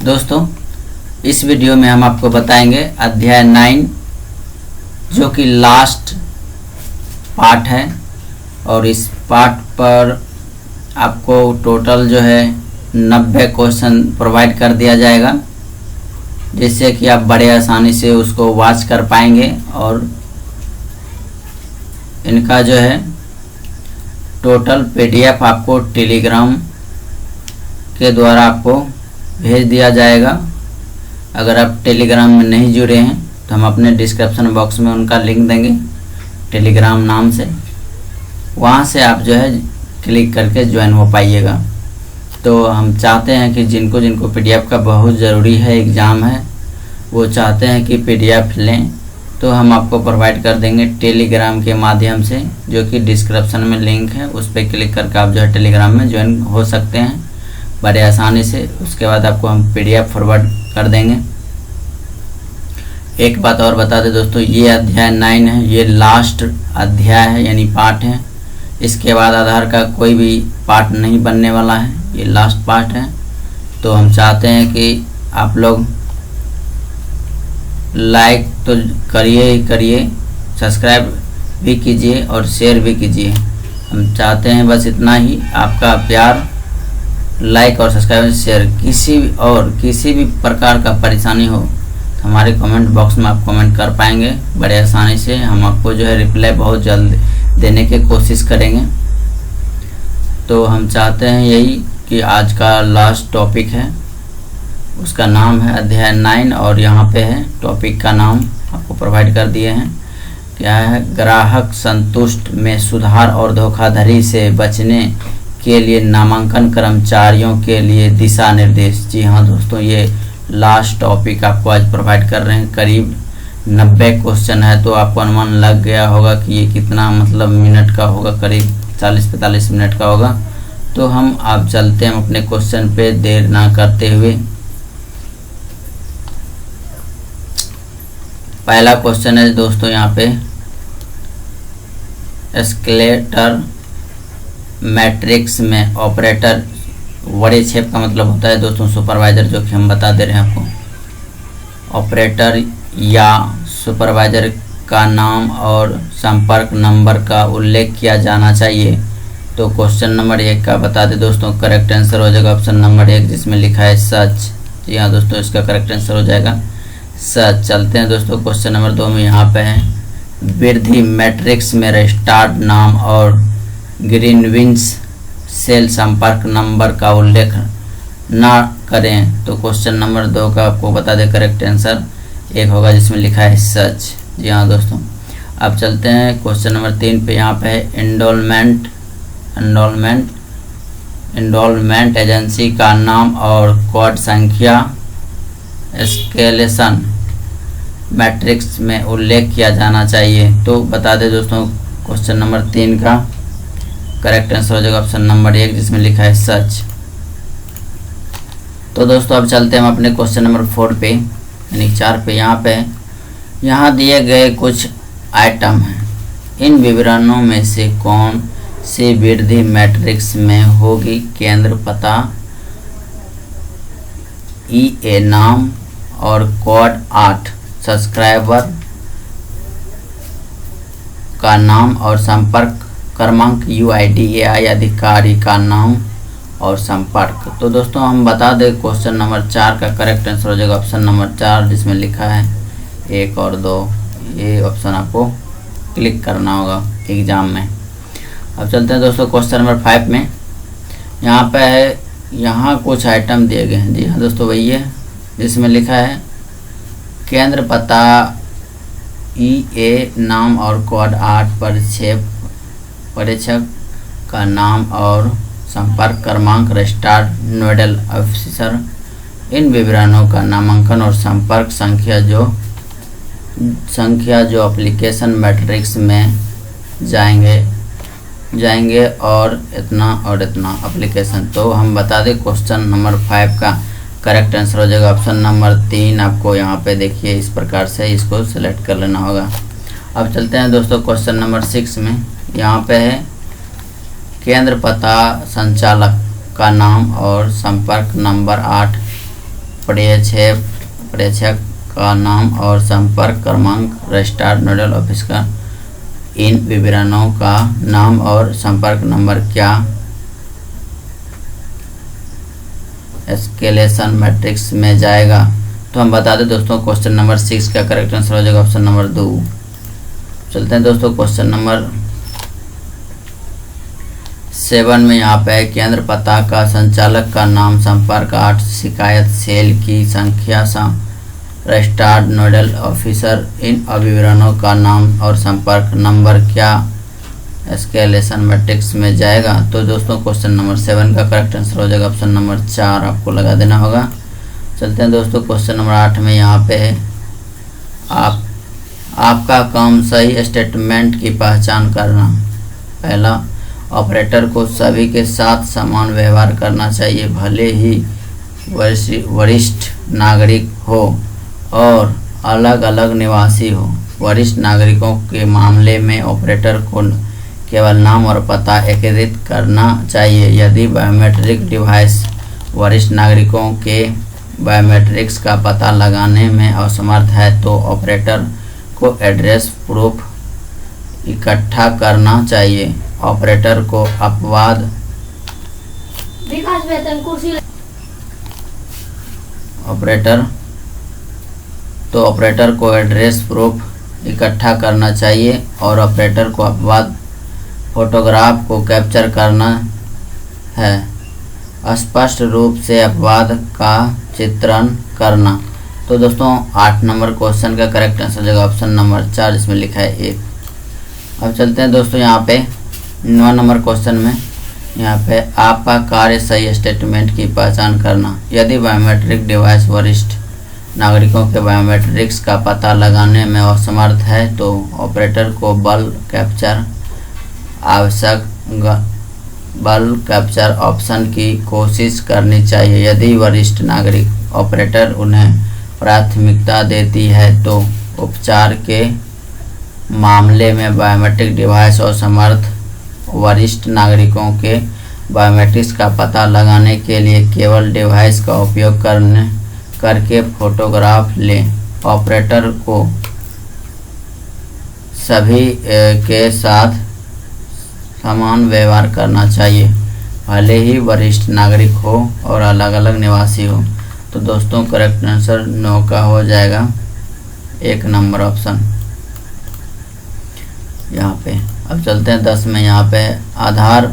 दोस्तों, इस वीडियो में हम आपको बताएंगे अध्याय 9 जो कि लास्ट पार्ट है। और इस पार्ट पर आपको टोटल जो है 90 क्वेश्चन प्रोवाइड कर दिया जाएगा, जिससे कि आप बड़े आसानी से उसको वॉच कर पाएंगे। और इनका जो है टोटल पीडीएफ आपको टेलीग्राम के द्वारा आपको भेज दिया जाएगा। अगर आप टेलीग्राम में नहीं जुड़े हैं तो हम अपने डिस्क्रिप्शन बॉक्स में उनका लिंक देंगे टेलीग्राम नाम से, वहाँ से आप जो है क्लिक करके ज्वाइन हो पाइएगा। तो हम चाहते हैं कि जिनको जिनको पीडीएफ का बहुत ज़रूरी है, एग्ज़ाम है, वो चाहते हैं कि पीडीएफ लें, तो हम आपको प्रोवाइड कर देंगे टेलीग्राम के माध्यम से, जो कि डिस्क्रिप्शन में लिंक है, उस पर क्लिक करके आप जो है टेलीग्राम में ज्वाइन हो सकते हैं बड़े आसानी से। उसके बाद आपको हम पीडीएफ फॉरवर्ड कर देंगे। एक बात और बता दें दोस्तों, ये अध्याय 9 है, ये लास्ट अध्याय है यानी पार्ट है। इसके बाद आधार का कोई भी पार्ट नहीं बनने वाला है, ये लास्ट पार्ट है। तो हम चाहते हैं कि आप लोग लाइक तो करिए ही करिए, सब्सक्राइब भी कीजिए और शेयर भी कीजिए। हम चाहते हैं बस इतना ही, आपका प्यार, लाइक और सब्सक्राइब शेयर। किसी भी प्रकार का परेशानी हो तो हमारे कमेंट बॉक्स में आप कमेंट कर पाएंगे बड़े आसानी से। हम आपको जो है रिप्लाई बहुत जल्द देने की कोशिश करेंगे। तो हम चाहते हैं यही कि आज का लास्ट टॉपिक है, उसका नाम है अध्याय 9 और यहाँ पे है टॉपिक का नाम आपको प्रोवाइड कर दिए हैं। क्या है? ग्राहक संतुष्ट में सुधार और धोखाधड़ी से बचने के लिए नामांकन कर्मचारियों के लिए दिशा निर्देश। जी हाँ दोस्तों, ये लास्ट टॉपिक आपको आज प्रोवाइड कर रहे हैं। करीब 90 क्वेश्चन है, तो आपको अनुमान लग गया होगा कि ये कितना मतलब मिनट का होगा, करीब 40-45 मिनट का होगा। तो हम आप चलते हैं अपने क्वेश्चन पे देर ना करते हुए। पहला क्वेश्चन है दोस्तों यहाँ पे, एस्केलेटर मैट्रिक्स में ऑपरेटर, बड़े छेप का मतलब होता है दोस्तों सुपरवाइजर, जो कि हम बता दे रहे हैं आपको। ऑपरेटर या सुपरवाइजर का नाम और संपर्क नंबर का उल्लेख किया जाना चाहिए। तो क्वेश्चन नंबर 1 का बता दें दोस्तों, करेक्ट आंसर हो जाएगा ऑप्शन नंबर 1, जिसमें लिखा है सच। जी हाँ दोस्तों, इसका करेक्ट आंसर हो जाएगा सच। चलते हैं दोस्तों क्वेश्चन नंबर 2 में। यहाँ पे है वृद्धि मैट्रिक्स में रजिस्टर्ड नाम और ग्रीनविच सेल संपर्क नंबर का उल्लेख ना करें। तो क्वेश्चन नंबर 2 का आपको बता दें करेक्ट आंसर 1 होगा, जिसमें लिखा है सच। जी हाँ दोस्तों, अब चलते हैं क्वेश्चन नंबर 3 पे। यहाँ पे है एंडोलमेंट एजेंसी का नाम और कोड संख्या एस्केलेशन मैट्रिक्स में उल्लेख किया जाना चाहिए। तो बता दें दोस्तों क्वेश्चन नंबर 3 का करेक्ट आंसर हो जाएगा ऑप्शन नंबर 1, जिसमें लिखा है सच। तो दोस्तों अब चलते हैं हम अपने क्वेश्चन नंबर 4 पे यानी 4 पे। यहाँ दिए गए कुछ आइटम हैं, इन विवरणों में से कौन सी वृद्धि मैट्रिक्स में होगी? केंद्र पता, ईए नाम और कोड 8, सब्सक्राइबर का नाम और संपर्क क्रमांक, UIDAI अधिकारी का नाम और संपर्क। तो दोस्तों हम बता दें क्वेश्चन नंबर 4 का करेक्ट आंसर हो जाएगा ऑप्शन नंबर 4, जिसमें लिखा है 1 और 2। ये ऑप्शन आपको क्लिक करना होगा एग्ज़ाम में। अब चलते हैं दोस्तों क्वेश्चन नंबर 5 में। यहाँ पे है, यहाँ कुछ आइटम दिए गए हैं। जी हाँ दोस्तों, वही है जिसमें लिखा है केंद्र पता, EA नाम और कोड 8, परीक्षक का नाम और संपर्क क्रमांक, रजिस्टर्ड नोडल ऑफिसर। इन विवरणों का नामांकन और संपर्क संख्या जो एप्लीकेशन मैट्रिक्स में जाएंगे और इतना एप्लीकेशन। तो हम बता दें क्वेश्चन नंबर 5 का करेक्ट आंसर हो जाएगा ऑप्शन नंबर 3। आपको यहाँ पे देखिए इस प्रकार से इसको सिलेक्ट कर लेना होगा। अब चलते हैं दोस्तों क्वेश्चन नंबर 6 में। यहाँ पे है केंद्र पता, संचालक का नाम और संपर्क नंबर 8 प्रेषक का नाम और संपर्क क्रमांक, रजिस्टर्ड नोडल ऑफिस का इन विवरणों का नाम और संपर्क नंबर क्या एस्केलेशन मैट्रिक्स में जाएगा। तो हम बता दें दोस्तों क्वेश्चन नंबर 6 का करेक्ट आंसर हो जाएगा ऑप्शन नंबर 2। चलते हैं दोस्तों क्वेश्चन नंबर 7 में यहाँ पे है केंद्र पता का संचालक का नाम, संपर्क 8, शिकायत सेल की संख्या, रजिस्टर्ड नोडल ऑफिसर इन विवरणों का नाम और संपर्क नंबर क्या एस्केलेशन मैट्रिक्स में जाएगा। तो दोस्तों क्वेश्चन नंबर 7 का करेक्ट आंसर हो जाएगा ऑप्शन नंबर 4, आपको लगा देना होगा। चलते हैं दोस्तों क्वेश्चन नंबर 8 में यहाँ पे है आपका काम सही स्टेटमेंट की पहचान करना। पहला, ऑपरेटर को सभी के साथ समान व्यवहार करना चाहिए, भले ही वरिष्ठ नागरिक हो और अलग अलग निवासी हो। वरिष्ठ नागरिकों के मामले में ऑपरेटर को केवल नाम और पता एकीकृत करना चाहिए। यदि बायोमेट्रिक डिवाइस वरिष्ठ नागरिकों के बायोमेट्रिक्स का पता लगाने में असमर्थ है तो ऑपरेटर को एड्रेस प्रूफ इकट्ठा करना चाहिए। ऑपरेटर को अपवाद ऑपरेटर को एड्रेस प्रूफ इकट्ठा करना चाहिए और ऑपरेटर को अपवाद फोटोग्राफ को कैप्चर करना है। स्पष्ट रूप से अपवाद का चित्रण करना। तो दोस्तों 8 नंबर क्वेश्चन का करेक्ट आंसर हो जाएगा ऑप्शन नंबर 4, जिसमें लिखा है 1। अब चलते हैं दोस्तों यहाँ पे 9 नंबर क्वेश्चन में। यहाँ पे आपका कार्य सही स्टेटमेंट की पहचान करना। यदि बायोमेट्रिक डिवाइस वरिष्ठ नागरिकों के बायोमेट्रिक्स का पता लगाने में असमर्थ है तो ऑपरेटर को बल कैप्चर ऑप्शन की कोशिश करनी चाहिए। यदि वरिष्ठ नागरिक ऑपरेटर उन्हें प्राथमिकता देती है तो उपचार के मामले में बायोमेट्रिक डिवाइस और समर्थ वरिष्ठ नागरिकों के बायोमेट्रिक्स का पता लगाने के लिए केवल डिवाइस का उपयोग करके फोटोग्राफ लें। ऑपरेटर को सभी के साथ समान व्यवहार करना चाहिए, भले ही वरिष्ठ नागरिक हो और अलग अलग निवासी हो। तो दोस्तों करेक्ट आंसर 9 का हो जाएगा 1 नंबर ऑप्शन यहाँ पे। अब चलते हैं 10 में। यहाँ पे आधार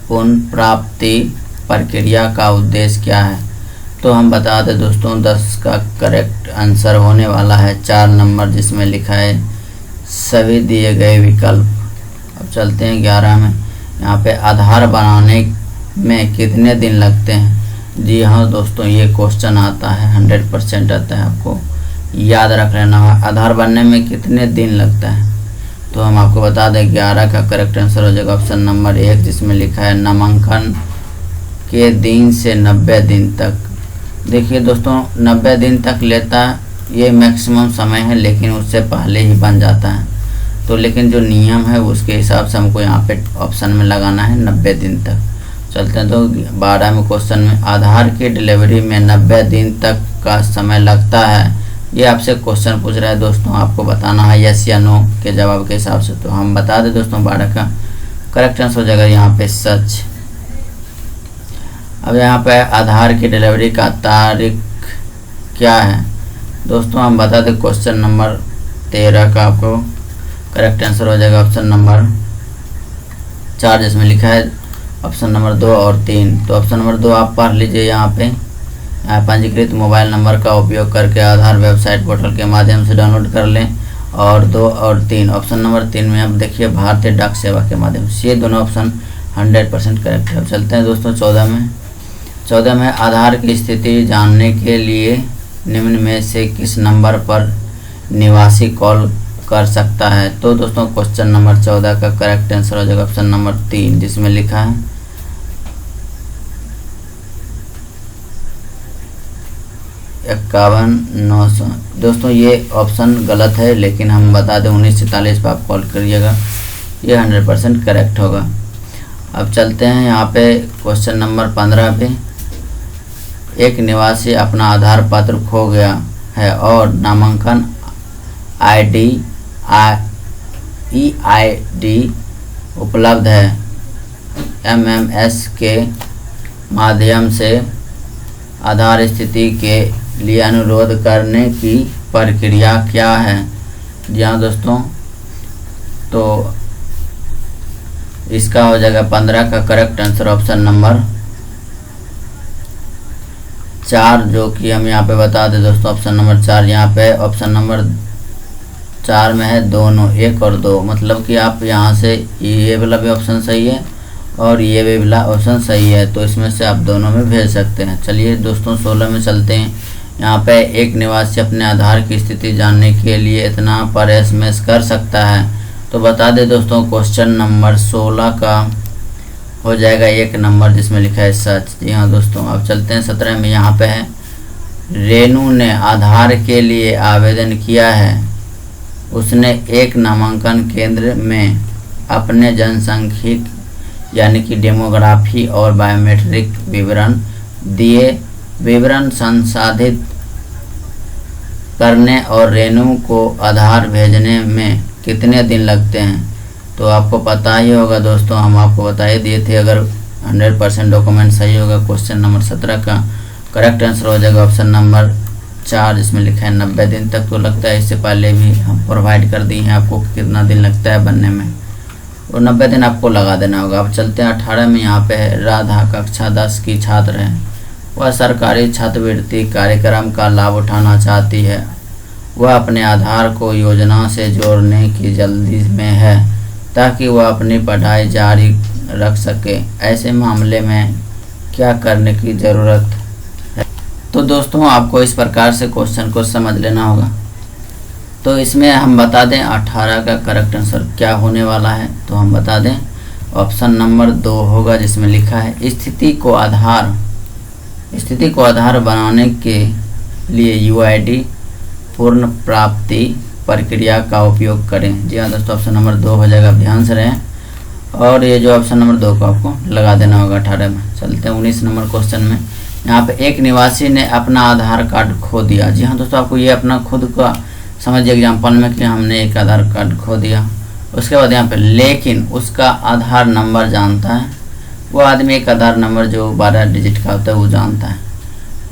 पुनर्प्राप्ति प्रक्रिया का उद्देश्य क्या है। तो हम बता दें दोस्तों 10 का करेक्ट आंसर होने वाला है 4 नंबर, जिसमें लिखा है सभी दिए गए विकल्प। अब चलते हैं 11 में। यहाँ पे आधार बनाने में कितने दिन लगते हैं। जी हाँ दोस्तों, ये क्वेश्चन आता है 100% आता है, आपको याद रख लेना है आधार बनने में कितने दिन लगता है। तो हम आपको बता दें 11 का करेक्ट आंसर हो जाएगा ऑप्शन नंबर 1, जिसमें लिखा है नामांकन के दिन से 90 दिन तक। देखिए दोस्तों 90 दिन तक लेता ये मैक्सिमम समय है, लेकिन उससे पहले ही बन जाता है। तो लेकिन जो नियम है उसके हिसाब से हमको यहाँ पे ऑप्शन में लगाना है 90 दिन तक। चलते हैं तो 12 में क्वेश्चन में आधार की डिलीवरी में 90 दिन तक का समय लगता है। ये आपसे क्वेश्चन पूछ रहा है दोस्तों, आपको बताना है यस या नो के जवाब के हिसाब से। तो हम बता दें दोस्तों 12 का करेक्ट आंसर हो जाएगा यहाँ पे सच। अब यहाँ पे आधार की डिलीवरी का तारीख क्या है दोस्तों, हम बता दें क्वेश्चन नंबर 13 का आपको करेक्ट आंसर हो जाएगा ऑप्शन नंबर 4, जिसमें लिखा है ऑप्शन नंबर 2 और 3। तो ऑप्शन नंबर 2 आप पढ़ लीजिए। यहाँ पे पंजीकृत मोबाइल नंबर का उपयोग करके आधार वेबसाइट पोर्टल के माध्यम से डाउनलोड कर लें। और 2 और 3 ऑप्शन नंबर 3 में अब देखिए भारतीय डाक सेवा के माध्यम से। ये दोनों ऑप्शन 100% करेक्ट है। अब चलते हैं दोस्तों 14 में आधार की स्थिति जानने के लिए निम्न में से किस नंबर पर निवासी कॉल कर सकता है। तो दोस्तों क्वेश्चन नंबर 14 का करेक्ट आंसर हो जाएगा ऑप्शन नंबर 3, जिसमें लिखा है 51,900। दोस्तों ये ऑप्शन गलत है, लेकिन हम बता दें 1943 पर आप कॉल करिएगा, ये 100% करेक्ट होगा। अब चलते हैं यहाँ पे क्वेश्चन नंबर 15 पे। एक निवासी अपना आधार पत्र खो गया है और नामांकन आईडी EID उपलब्ध है, MMS के माध्यम से आधार स्थिति के लिए अनुरोध करने की प्रक्रिया क्या है। जी हाँ दोस्तों, तो इसका हो जाएगा 15 का करेक्ट आंसर ऑप्शन नंबर 4, जो कि हम यहाँ पे बता दें दोस्तों। ऑप्शन नंबर 4 यहाँ पे ऑप्शन नंबर 4 में है दोनों, 1 और 2, मतलब कि आप यहाँ से ये वाला भी ऑप्शन सही है और ये भी वाला ऑप्शन सही है, तो इसमें से आप दोनों में भेज सकते हैं। चलिए दोस्तों 16 में चलते हैं। यहाँ पे एक निवासी अपने आधार की स्थिति जानने के लिए इतना पर SMS कर सकता है, तो बता दें दोस्तों क्वेश्चन नंबर 16 का हो जाएगा 1 नंबर, जिसमें लिखा है सच। जी हाँ दोस्तों, अब चलते हैं 17 में। यहाँ पे है रेनू ने आधार के लिए आवेदन किया है, उसने एक नामांकन केंद्र में अपने जनसांख्यिक यानी कि डेमोग्राफी और बायोमेट्रिक विवरण दिए। विवरण संसाधित करने और रेनू को आधार भेजने में कितने दिन लगते हैं, तो आपको पता ही होगा दोस्तों, हम आपको बता ही दिए थे। अगर 100% डॉक्यूमेंट सही होगा, क्वेश्चन नंबर 17 का करेक्ट आंसर हो जाएगा ऑप्शन नंबर 4, जिसमें लिखा है 90 दिन तक। तो लगता है इससे पहले भी हम प्रोवाइड कर दी हैं आपको कितना दिन लगता है बनने में, और 90 दिन आपको लगा देना होगा। अब चलते हैं 18 में। यहाँ पे है राधा कक्षा 10 की छात्र है, वह सरकारी छात्रवृत्ति कार्यक्रम का लाभ उठाना चाहती है। वह अपने आधार को योजना से जोड़ने की जल्दी में है ताकि वह अपनी पढ़ाई जारी रख सके। ऐसे मामले में क्या करने की ज़रूरत है। तो दोस्तों आपको इस प्रकार से क्वेश्चन को समझ लेना होगा। तो इसमें हम बता दें 18 का करेक्ट आंसर क्या होने वाला है, तो हम बता दें ऑप्शन नंबर 2 होगा, जिसमें लिखा है स्थिति को आधार बनाने के लिए UID पूर्ण प्राप्ति प्रक्रिया का उपयोग करें। जी हाँ दोस्तों, ऑप्शन नंबर 2 हो जाएगा, ध्यान से रहें। और ये जो ऑप्शन नंबर 2 को आपको लगा देना होगा 18 में। चलते हैं 19 नंबर क्वेश्चन में। यहाँ पे एक निवासी ने अपना आधार कार्ड खो दिया। जी हाँ दोस्तों, आपको ये अपना खुद का समझिए एग्जाम्पल में कि हमने एक आधार कार्ड खो दिया। उसके बाद यहाँ पे लेकिन उसका आधार नंबर जानता है, वो आदमी एक आधार नंबर जो 12 डिजिट का होता है वो जानता है।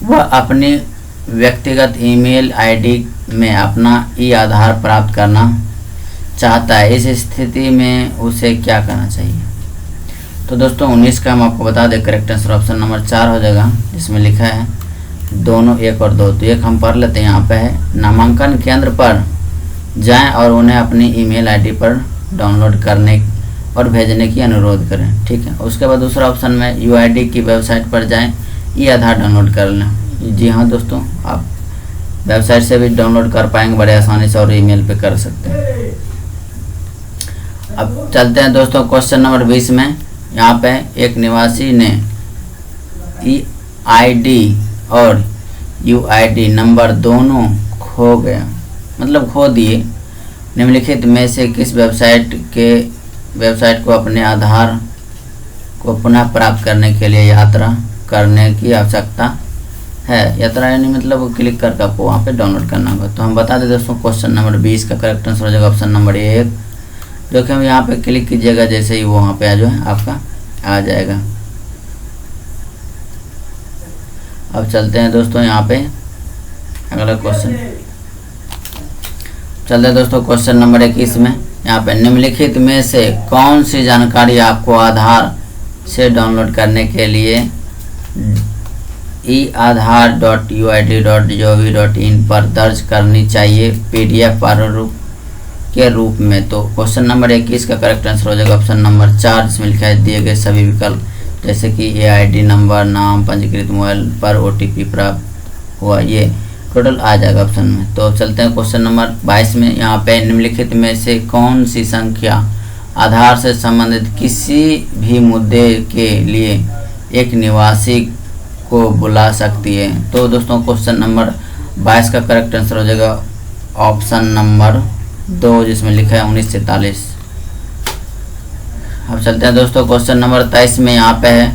वह अपनी व्यक्तिगत ईमेल ID में अपना आधार प्राप्त करना चाहता है। इस स्थिति में उसे क्या करना चाहिए। तो दोस्तों 19 का हम आपको बता दें करेक्ट आंसर ऑप्शन नंबर 4 हो जाएगा, जिसमें लिखा है दोनों 1 और 2। तो एक हम पढ़ लेते हैं। यहाँ पे है नामांकन केंद्र पर जाएं और उन्हें अपनी ईमेल ID पर डाउनलोड करने और भेजने की अनुरोध करें। ठीक है, उसके बाद दूसरा ऑप्शन में UID की वेबसाइट पर जाएं, आधार डाउनलोड कर लें। जी हाँ दोस्तों, आप वेबसाइट से भी डाउनलोड कर पाएंगे बड़े आसानी से और ईमेल पे कर सकते हैं। अब चलते हैं दोस्तों क्वेश्चन नंबर 20 में। यहाँ पे एक निवासी ने EID और UID नंबर दोनों खो गया, मतलब खो दिए। निम्नलिखित में से किस वेबसाइट को अपने आधार को पुनः प्राप्त करने के लिए यात्रा करने की आवश्यकता है। यात्रा यानी मतलब क्लिक करके आपको वहाँ पे डाउनलोड करना होगा। तो हम बता दें दोस्तों क्वेश्चन नंबर 20 का करेक्ट आंसर हो जाएगा ऑप्शन नंबर 1, जो कि हम यहाँ पे क्लिक कीजिएगा जैसे ही वो वहाँ पे जो है आपका आ जाएगा। अब चलते हैं दोस्तों यहाँ पे अगला क्वेश्चन। चलते हैं दोस्तों क्वेश्चन नंबर 21 में। यहाँ पे निम्नलिखित में से कौन सी जानकारी आपको आधार से डाउनलोड करने के लिए eaadhar.uid.gov.in पर दर्ज करनी चाहिए PDF प्रारूप के रूप में। तो क्वेश्चन नंबर 21 का करेक्ट आंसर हो जाएगा ऑप्शन नंबर 4, जिसमें लिखा है दिए गए सभी विकल्प जैसे कि AID नंबर, नाम, पंजीकृत मोबाइल पर OTP प्राप्त हुआ, ये टोटल आ जाएगा ऑप्शन में। तो चलते हैं क्वेश्चन नंबर 22 में। यहाँ पे निम्नलिखित में से कौन सी संख्या आधार से संबंधित किसी भी मुद्दे के लिए एक निवासी को बुला सकती है। तो दोस्तों क्वेश्चन नंबर 22 का करेक्ट आंसर हो जाएगा ऑप्शन नंबर 2, जिसमें लिखा है 1943। अब चलते हैं दोस्तों क्वेश्चन नंबर 23 में। यहाँ पे है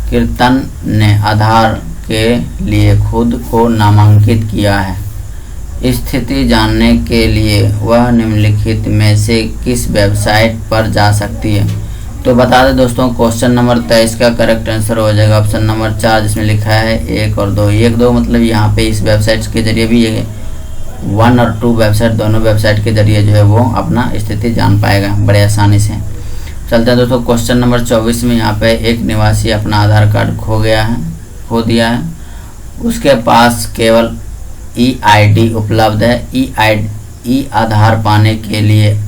कीर्तन ने आधार के लिए खुद को नामांकित किया है। स्थिति जानने के लिए वह निम्नलिखित में से किस वेबसाइट पर जा सकती है। तो बता दें दोस्तों, क्वेश्चन नंबर 23 का करेक्ट आंसर हो जाएगा ऑप्शन नंबर 4, जिसमें लिखा है 1 और 2। 1 2 मतलब यहाँ पे इस वेबसाइट के जरिए भी ये 1 और 2 वेबसाइट, दोनों वेबसाइट के जरिए जो है वो अपना स्थिति जान पाएगा बड़े आसानी से। चलते हैं दोस्तों क्वेश्चन नंबर 24 में। यहाँ पे एक निवासी अपना आधार कार्ड खो दिया है। उसके पास केवल ई-ID उपलब्ध है। ई आधार पाने के लिए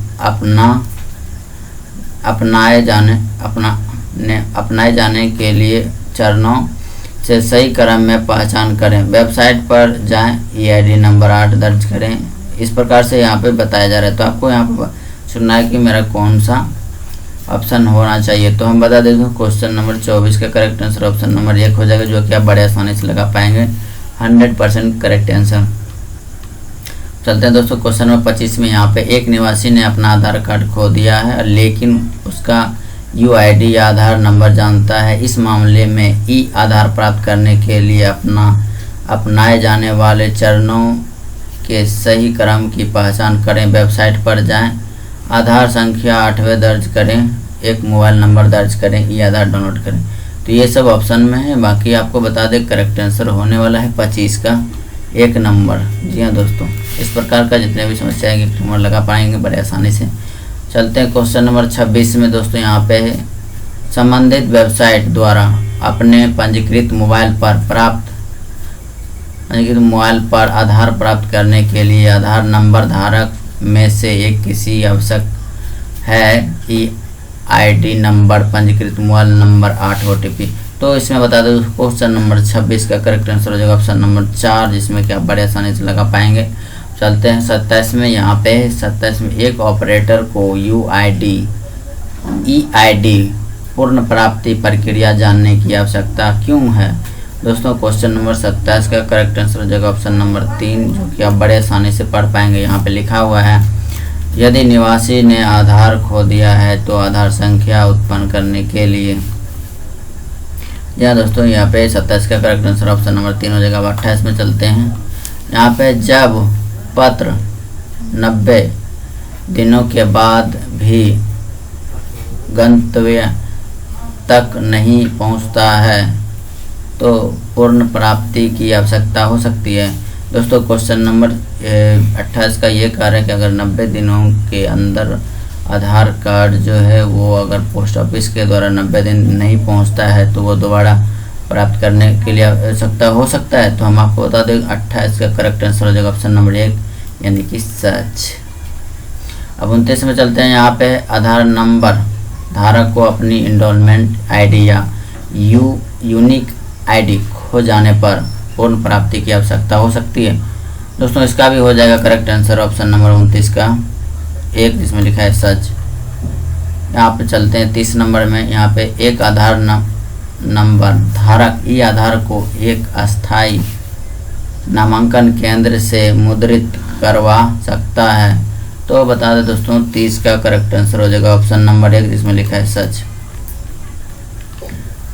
अपनाए जाने के लिए चरणों से सही क्रम में पहचान करें। वेबसाइट पर जाएं, ई-ID नंबर 8 दर्ज करें। इस प्रकार से यहाँ पे बताया जा रहा है। तो आपको यहाँ पर चुनना है कि मेरा कौन सा ऑप्शन होना चाहिए। तो हम बता देते हैं क्वेश्चन नंबर 24 का करेक्ट आंसर ऑप्शन नंबर 1 हो जाएगा, जो कि आप बड़े आसानी से लगा पाएंगे। 100% करेक्ट आंसर। चलते हैं दोस्तों क्वेश्चन नंबर 25 में। यहाँ पे एक निवासी ने अपना आधार कार्ड खो दिया है, लेकिन उसका UID या आधार नंबर जानता है। इस मामले में ई आधार प्राप्त करने के लिए अपनाए जाने वाले चरणों के सही क्रम की पहचान करें। वेबसाइट पर जाएं, आधार संख्या 8वें दर्ज करें, एक मोबाइल नंबर दर्ज करें, ई आधार डाउनलोड करें। तो ये सब ऑप्शन में है। बाकी आपको बता दें करेक्ट आंसर होने वाला है 25 का 1 नंबर। जी हाँ दोस्तों, इस प्रकार का जितने भी समस्या है नंबर लगा पाएंगे बड़े आसानी से। चलते हैं क्वेश्चन नंबर 26 में दोस्तों। यहाँ पे संबंधित वेबसाइट द्वारा अपने पंजीकृत मोबाइल पर आधार प्राप्त करने के लिए आधार नंबर धारक में से एक किसी आवश्यक है। ई-ID नंबर, पंजीकृत मोबाइल नंबर, 8 OTP। तो इसमें बता दो क्वेश्चन नंबर 26 का करेक्ट आंसर हो जाएगा ऑप्शन नंबर 4, जिसमें कि आप बड़े आसानी से लगा पाएंगे। चलते हैं 27 में। यहाँ पे 27 में एक ऑपरेटर को ई-ID पूर्ण प्राप्ति प्रक्रिया जानने की आवश्यकता क्यों है। दोस्तों क्वेश्चन नंबर 27 का करेक्ट आंसर हो जाएगा ऑप्शन नंबर 3, जो कि आप बड़े आसानी से पढ़ पाएंगे। यहाँ पे लिखा हुआ है, यदि निवासी ने आधार खो दिया है तो आधार संख्या उत्पन्न करने के लिए। यहाँ दोस्तों यहाँ पे 27 का करेक्ट आंसर ऑप्शन नंबर 3 हो जाएगा। 28 में चलते हैं। यहाँ पे जब पत्र 90 दिनों के बाद भी गंतव्य तक नहीं पहुँचता है तो पूर्ण प्राप्ति की आवश्यकता हो सकती है। दोस्तों क्वेश्चन नंबर 28 का ये कार्य है कि अगर 90 दिनों के अंदर आधार कार्ड जो है वो अगर पोस्ट ऑफिस के द्वारा 90 दिन नहीं पहुंचता है तो वो दोबारा प्राप्त करने के लिए आवश्यकता हो सकता है। तो हम आपको बता दें 28 का करेक्ट आंसर हो जाएगा ऑप्शन नंबर 1, यानी कि सच। अब 29 में चलते हैं। यहाँ पे आधार नंबर धारक को अपनी इनरोलमेंट ID या यूनिक ID खो जाने पर पूर्ण प्राप्ति की आवश्यकता हो सकती है। दोस्तों इसका भी हो जाएगा करेक्ट आंसर ऑप्शन नंबर 29 का 1, जिसमें लिखा है सच। यहाँ पे चलते हैं 30 नंबर में। यहाँ पे एक आधार नंबर धारक ई आधार को एक अस्थाई नामांकन केंद्र से मुद्रित करवा सकता है। तो बता दें दोस्तों 30 का करेक्ट आंसर हो जाएगा ऑप्शन नंबर 1, जिसमें लिखा है सच।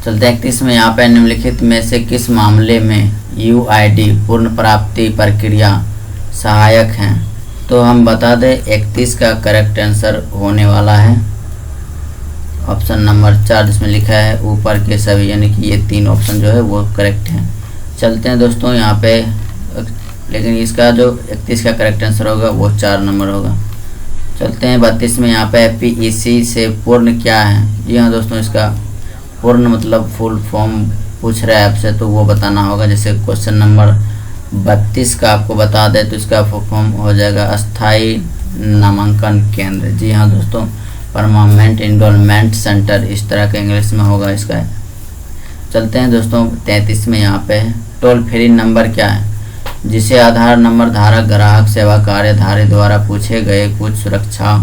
चलते हैं 31 में। यहाँ पे निम्नलिखित में से किस मामले में UID पूर्ण प्राप्ति प्रक्रिया सहायक हैं। तो हम बता दें 31 का करेक्ट आंसर होने वाला है ऑप्शन नंबर 4, जिसमें लिखा है ऊपर के सभी, यानी कि ये 3 ऑप्शन जो है वो करेक्ट हैं। चलते हैं दोस्तों यहाँ पे, लेकिन इसका जो 31 का करेक्ट आंसर होगा वो 4 नंबर होगा। चलते हैं 32 में। यहाँ पे PEC से पूर्ण क्या है। जी हाँ दोस्तों, इसका पूर्ण मतलब फुल फॉर्म पूछ रहा है आपसे, तो वो बताना होगा। जैसे क्वेश्चन नंबर 32 का आपको बता दें तो इसका फुल फॉर्म हो जाएगा अस्थाई नामांकन केंद्र। जी हाँ दोस्तों, परमानेंट इनरोलमेंट सेंटर, इस तरह का इंग्लिश में होगा इसका। चलते हैं दोस्तों 33 में। यहाँ पे टोल फ्री नंबर क्या है, जिसे आधार नंबर धारक ग्राहक सेवा कार्यधारी द्वारा पूछे गए कुछ सुरक्षा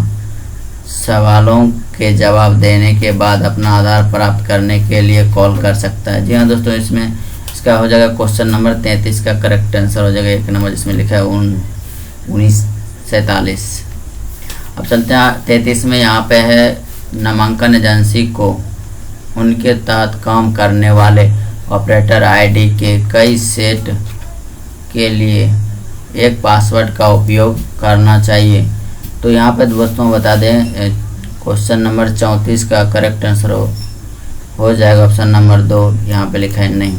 सवालों के जवाब देने के बाद अपना आधार प्राप्त करने के लिए कॉल कर सकता है। जी हाँ दोस्तों, इसमें इसका हो जाएगा क्वेश्चन नंबर 33 का करेक्ट आंसर हो जाएगा 1 नंबर, जिसमें लिखा है 1947। अब चलते हैं 33 में। यहाँ पे है नामांकन एजेंसी को उनके तहत काम करने वाले ऑपरेटर आईडी के कई सेट के लिए एक पासवर्ड का उपयोग करना चाहिए। तो यहाँ पे दोस्तों बता दें, क्वेश्चन नंबर 34 का करेक्ट आंसर हो जाएगा ऑप्शन नंबर 2, यहाँ पे लिखा है नहीं।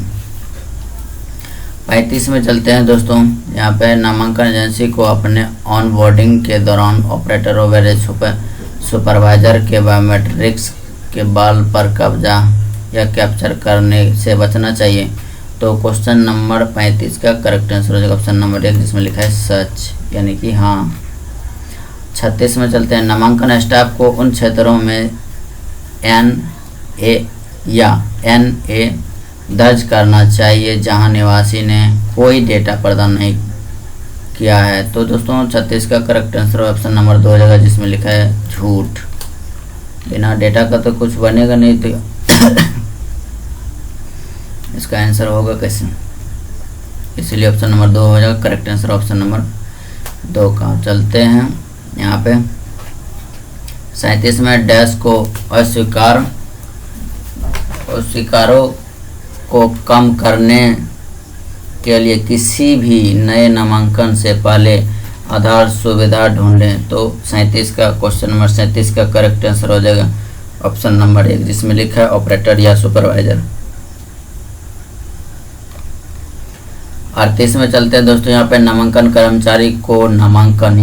35 में चलते हैं दोस्तों। यहाँ पे नामांकन एजेंसी को अपने ऑन बोर्डिंग के दौरान ऑपरेटर व सुपरवाइजर के बायोमेट्रिक्स के बाल पर कब्जा या कैप्चर करने से बचना चाहिए। तो क्वेश्चन नंबर 35 का करेक्ट आंसर हो जाएगा ऑप्शन नंबर 1, जिसमें लिखा है सच, यानी कि हाँ। 36 में चलते हैं। नामांकन स्टाफ को उन क्षेत्रों में NA या NA दर्ज करना चाहिए जहां निवासी ने कोई डेटा प्रदान नहीं किया है। तो दोस्तों 36 का करेक्ट आंसर ऑप्शन नंबर 2 हो जाएगा, जिसमें लिखा है झूठ। बिना डेटा का तो कुछ बनेगा नहीं, तो इसका आंसर होगा कैसे, इसलिए ऑप्शन नंबर 2 हो जाएगा करेक्ट आंसर ऑप्शन नंबर 2 का। चलते हैं यहाँ पे 37 में डैश को अस्वीकारों को कम करने के लिए किसी भी नए नामांकन से पहले आधार सुविधा ढूंढें। तो 37 का क्वेश्चन नंबर 37 का करेक्ट आंसर हो जाएगा ऑप्शन नंबर 1, जिसमें लिखा है ऑपरेटर या सुपरवाइजर। 38 में चलते हैं दोस्तों। यहाँ पे नामांकन कर्मचारी को नामांकन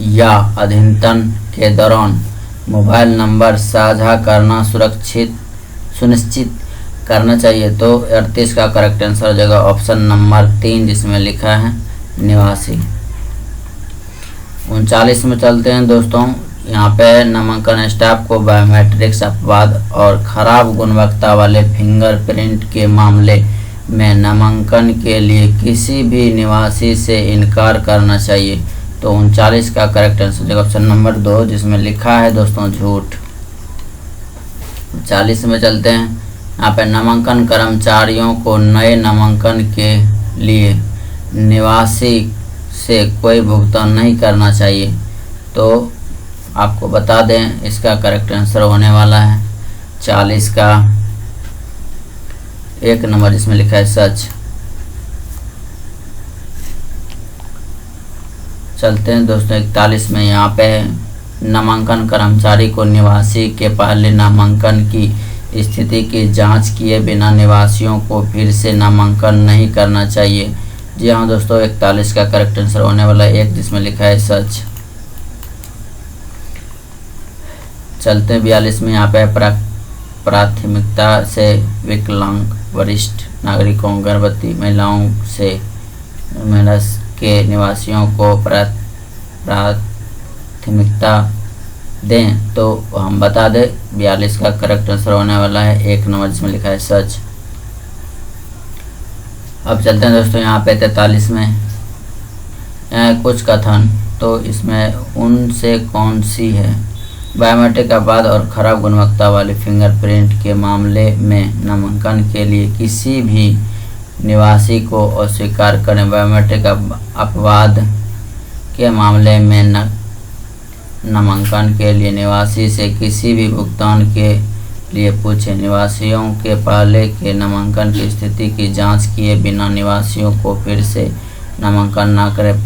या अध्ययन के दौरान मोबाइल नंबर साझा करना सुनिश्चित करना चाहिए। तो 38 का करेक्ट आंसर हो जाएगा ऑप्शन नंबर 3, जिसमें लिखा है निवासी। 39 में चलते हैं दोस्तों। यहाँ पे नामांकन स्टाफ को बायोमेट्रिक्स अपवाद और खराब गुणवत्ता वाले फिंगरप्रिंट के मामले में नामांकन के लिए किसी भी निवासी से इनकार करना चाहिए। तो 39 का करेक्ट आंसर ऑप्शन नंबर 2, जिसमें लिखा है दोस्तों झूठ। 40 में चलते हैं। यहाँ पर नामांकन कर्मचारियों को नए नामांकन के लिए निवासी से कोई भुगतान नहीं करना चाहिए। तो आपको बता दें इसका करेक्ट आंसर होने वाला है 40 का 1 नंबर, जिसमें लिखा है सच। चलते हैं दोस्तों 41 में। यहाँ पे नामांकन कर्मचारी को निवासी के पहले नामांकन की स्थिति की जांच किए बिना निवासियों को फिर से नामांकन नहीं करना चाहिए। जी हाँ दोस्तों, 41 का करेक्ट आंसर होने वाला है 1, जिसमें लिखा है सच। चलते हैं 42 में। यहाँ पे प्राथमिकता से विकलांग वरिष्ठ नागरिकों, गर्भवती महिलाओं से महिला के निवासियों को प्राथमिकता दें। तो हम बता दें 42 का करेक्ट आंसर होने वाला है 1 नंबर, जिसमें लिखा है सच। अब चलते हैं दोस्तों यहाँ पे 43 में। कुछ कथन, तो इसमें उनसे कौन सी है। बायोमेट्रिक अपवाद और खराब गुणवत्ता वाले फिंगरप्रिंट के मामले में नामांकन के लिए किसी भी निवासी को अस्वीकार करें। बायोमेट्रिक अपवाद के मामले में नामांकन के लिए निवासी से किसी भी भुगतान के लिए पूछें। निवासियों के पहले के नामांकन की स्थिति की जांच किए बिना निवासियों को फिर से नामांकन न करें।